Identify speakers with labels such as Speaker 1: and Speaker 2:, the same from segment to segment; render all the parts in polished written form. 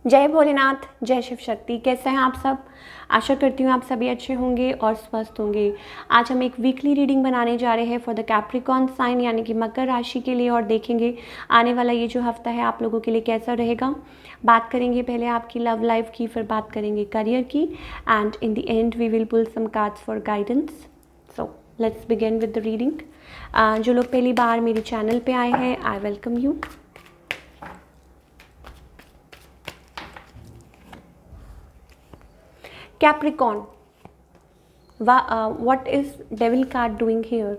Speaker 1: जय भोलेनाथ, जय शिव शक्ति। कैसे हैं आप सब? आशा करती हूँ आप सभी अच्छे होंगे और स्वस्थ होंगे। आज हम एक वीकली रीडिंग बनाने जा रहे हैं फॉर द कैप्रिकॉर्न साइन यानी कि मकर राशि के लिए, और देखेंगे आने वाला ये जो हफ्ता है आप लोगों के लिए कैसा रहेगा। बात करेंगे पहले आपकी लव लाइफ की, फिर बात करेंगे करियर की, and in the end we will pull some cards for guidance. So let's begin with the reading. जो लोग पहली बार मेरे चैनल पे आए हैं, I welcome you. Capricorn, what is devil card doing here?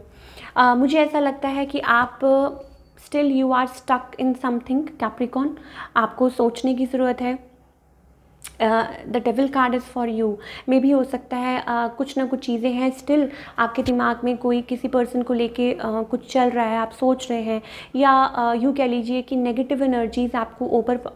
Speaker 1: मुझे ऐसा लगता है कि आप still you are stuck in something. Capricorn, आपको सोचने की ज़रूरत है। The devil card is for you. मे भी हो सकता है कुछ ना कुछ चीज़ें हैं स्टिल आपके दिमाग में, कोई किसी पर्सन को लेके कुछ चल रहा है, आप सोच रहे हैं, या यूँ कह लीजिए कि नेगेटिव एनर्जीज आपको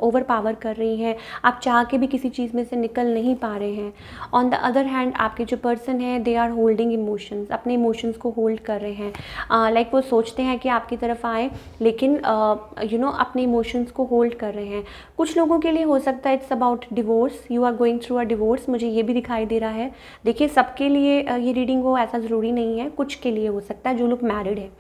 Speaker 1: ओवर पावर कर रही हैं। आप चाह के भी किसी चीज़ में से निकल नहीं पा रहे हैं। ऑन द अदर हैंड आपके जो पर्सन हैं दे आर होल्डिंग इमोशंस, अपने इमोशंस को होल्ड कर रहे हैं। लाइक वो सोचते हैं कि आपकी तरफ आए, लेकिन अपने इमोशंस को होल्ड कर रहे हैं। कुछ लोगों के लिए हो सकता है it's about divorce, you are going through a divorce, मुझे ये भी दिखाई दे रहा है। देखिए सबके लिए ये रीडिंग हो ऐसा ज़रूरी नहीं है, कुछ के लिए हो सकता है जो लोग मैरिड हैं।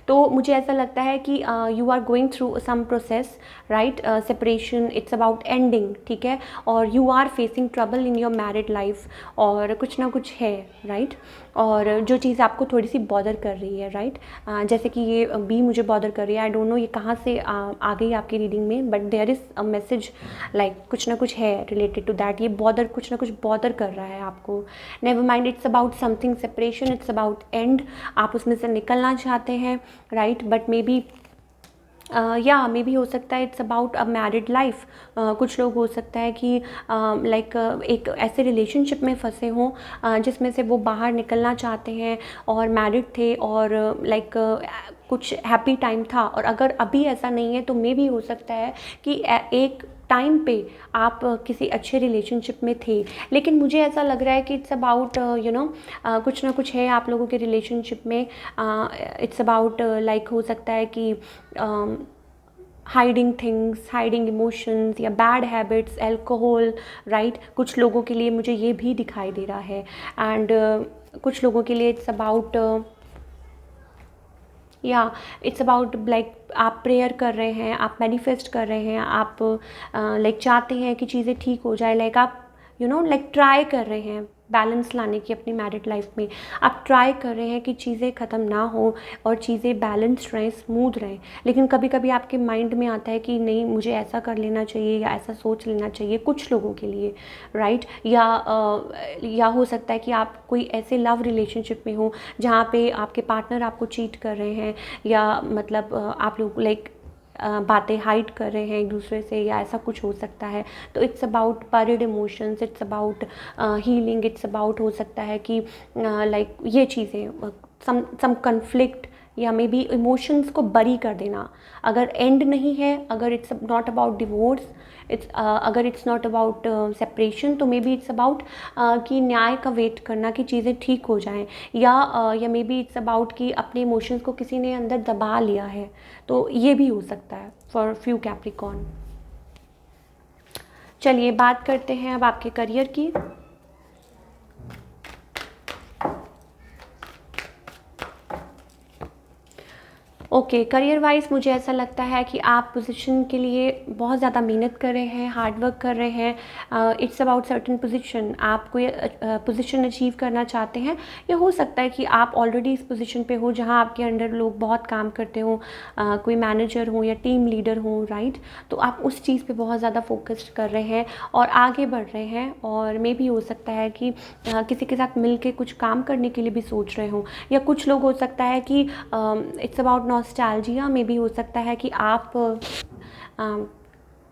Speaker 1: तो मुझे ऐसा लगता है कि you are going through some process, right? Separation, it's about ending, ठीक है? और you are facing trouble in your married life, और कुछ ना कुछ है, राइट? और जो चीज़ आपको थोड़ी सी बॉदर कर रही है, राइट? जैसे कि ये बी मुझे बॉदर कर रही है। आई डोंट नो ये कहाँ से आ गई आपकी रीडिंग में, but there is a message, like कुछ ना कुछ है रिलेटेड टू दैट। ये बॉदर, कुछ ना कुछ बॉदर कर रहा है आपको। Never mind, it's about something separation, it's about end. आप उसमें से निकलना चाहते हैं, राइट? बट मे बी मे भी हो सकता है it's about a married life. कुछ लोग हो सकता है कि एक ऐसे रिलेशनशिप में फंसे हों जिसमें से वो बाहर निकलना चाहते हैं, और मैरिड थे, और कुछ हैप्पी टाइम था, और अगर अभी ऐसा नहीं है तो मे भी हो सकता है कि एक टाइम पे आप किसी अच्छे रिलेशनशिप में थे। लेकिन मुझे ऐसा लग रहा है कि इट्स अबाउट कुछ ना कुछ है आप लोगों के रिलेशनशिप में। इट्स अबाउट हो सकता है कि हाइडिंग थिंग्स, हाइडिंग इमोशंस, या बैड हैबिट्स, एल्कोहल, राइट? कुछ लोगों के लिए मुझे ये भी दिखाई दे रहा है। एंड कुछ लोगों के लिए इट्स अबाउट इट्स अबाउट आप प्रेयर कर रहे हैं, आप मैनिफेस्ट कर रहे हैं, आप चाहते हैं कि चीज़ें ठीक हो जाए। आप ट्राई कर रहे हैं बैलेंस लाने की अपनी मैरिड लाइफ में। आप ट्राई कर रहे हैं कि चीज़ें ख़त्म ना हो और चीज़ें बैलेंस्ड रहें, स्मूथ रहें। लेकिन कभी कभी आपके माइंड में आता है कि नहीं, मुझे ऐसा कर लेना चाहिए या ऐसा सोच लेना चाहिए, कुछ लोगों के लिए, राइट? या हो सकता है कि आप कोई ऐसे लव रिलेशनशिप में हो जहाँ पे आपके पार्टनर आपको चीट कर रहे हैं, या आप लोग बातें हाइड कर रहे हैं एक दूसरे से, या ऐसा कुछ हो सकता है। तो it's about buried emotions, it's about healing, it's about हो सकता है कि ये चीज़ें सम कन्फ्लिक्ट, या मे बी इमोशंस को बरी कर देना। अगर एंड नहीं है, अगर इट्स नॉट अबाउट डिवोर्स, अगर इट्स नॉट अबाउट सेपरेशन, तो मे बी इट्स अबाउट कि न्याय का वेट करना कि चीज़ें ठीक हो जाएं, या मे बी इट्स अबाउट कि अपने इमोशंस को किसी ने अंदर दबा लिया है। तो ये भी हो सकता है फॉर फ्यू कैप्रिकॉर्न। चलिए बात करते हैं अब आपके करियर की। ओके, करियर वाइज मुझे ऐसा लगता है कि आप पोजीशन के लिए बहुत ज़्यादा मेहनत कर रहे हैं, हार्ड वर्क कर रहे हैं। इट्स अबाउट सर्टेन पोजीशन, आप कोई पोजीशन अचीव करना चाहते हैं, या हो सकता है कि आप ऑलरेडी इस पोजीशन पे हो जहां आपके अंडर लोग बहुत काम करते हो, कोई मैनेजर हो या टीम लीडर हो, राइट? तो आप उस चीज़ पे बहुत ज़्यादा फोकस्ड कर रहे हैं और आगे बढ़ रहे हैं। और मे भी हो सकता है कि किसी के साथ मिल के कुछ काम करने के लिए भी सोच रहे हो, या कुछ लोग हो सकता है कि इट्स अबाउट नॉस्टैल्जिया में भी हो सकता है कि आप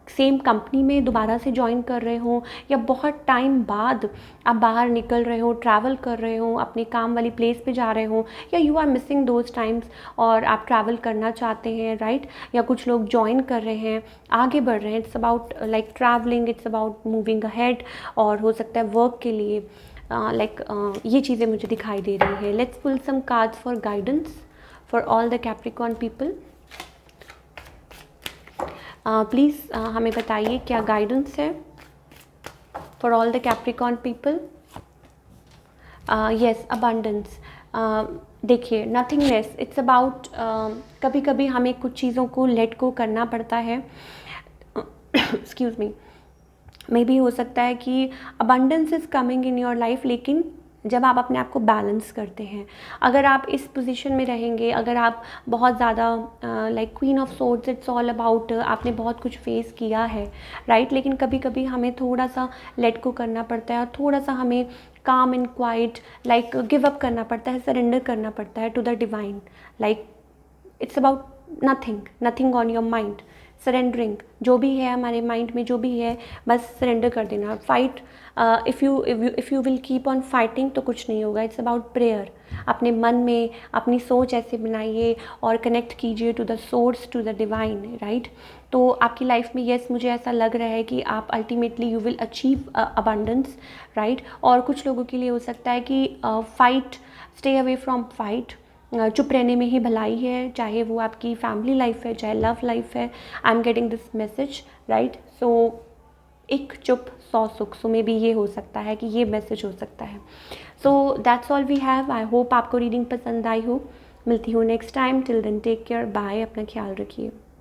Speaker 1: सेम कंपनी में दोबारा से ज्वाइन कर रहे हो, या बहुत टाइम बाद आप बाहर निकल रहे हो, ट्रैवल कर रहे हो, अपने काम वाली प्लेस पे जा रहे हो, या you are missing those times और आप ट्रैवल करना चाहते हैं, राइट? या कुछ लोग ज्वाइन कर रहे हैं, आगे बढ़ रहे हैं। It's about travelling, it's about moving ahead, और हो सकता है वर्क के लिए ये चीज़ें मुझे दिखाई दे रही है। Let's pull some cards for guidance for all the Capricorn people. Please हमें बताइए क्या गाइडेंस है for all the Capricorn people. Yes, abundance. देखिए, नथिंगनेस, इट्स अबाउट कभी कभी हमें कुछ चीज़ों को लेट गो करना पड़ता है। Excuse me. मे बी हो सकता है कि abundance is coming in your life, लेकिन जब आप अपने आप को बैलेंस करते हैं, अगर आप इस पोजीशन में रहेंगे, अगर आप बहुत ज़्यादा like queen of swords, it's all about आपने बहुत कुछ फेस किया है, राइट, लेकिन कभी कभी हमें थोड़ा सा लेट को करना पड़ता है और थोड़ा सा हमें काम and quite like give up करना पड़ता है, सरेंडर करना पड़ता है to the divine. Like it's about nothing on your mind, surrendering, जो भी है हमारे माइंड में, जो भी है बस सरेंडर कर देना। Fight, if you will keep on fighting तो कुछ नहीं होगा। It's about prayer. अपने मन में अपनी सोच ऐसे बनाइए और कनेक्ट कीजिए to the source, to the divine, right. तो आपकी लाइफ में यस, मुझे ऐसा लग रहा है कि आप ultimately you will achieve abundance, right. और कुछ लोगों के लिए हो सकता है कि fight, stay away from fight, चुप रहने में ही भलाई है, चाहे वो आपकी फैमिली लाइफ है, चाहे लव लाइफ है। I am getting this message, right. So एक चुप 100 सुख, सो मे बी ये हो सकता है कि ये मैसेज हो सकता है। So that's all we have. I hope आपको रीडिंग पसंद आई हो। मिलती हूँ next time. Till then take care, bye, अपना ख्याल रखिए।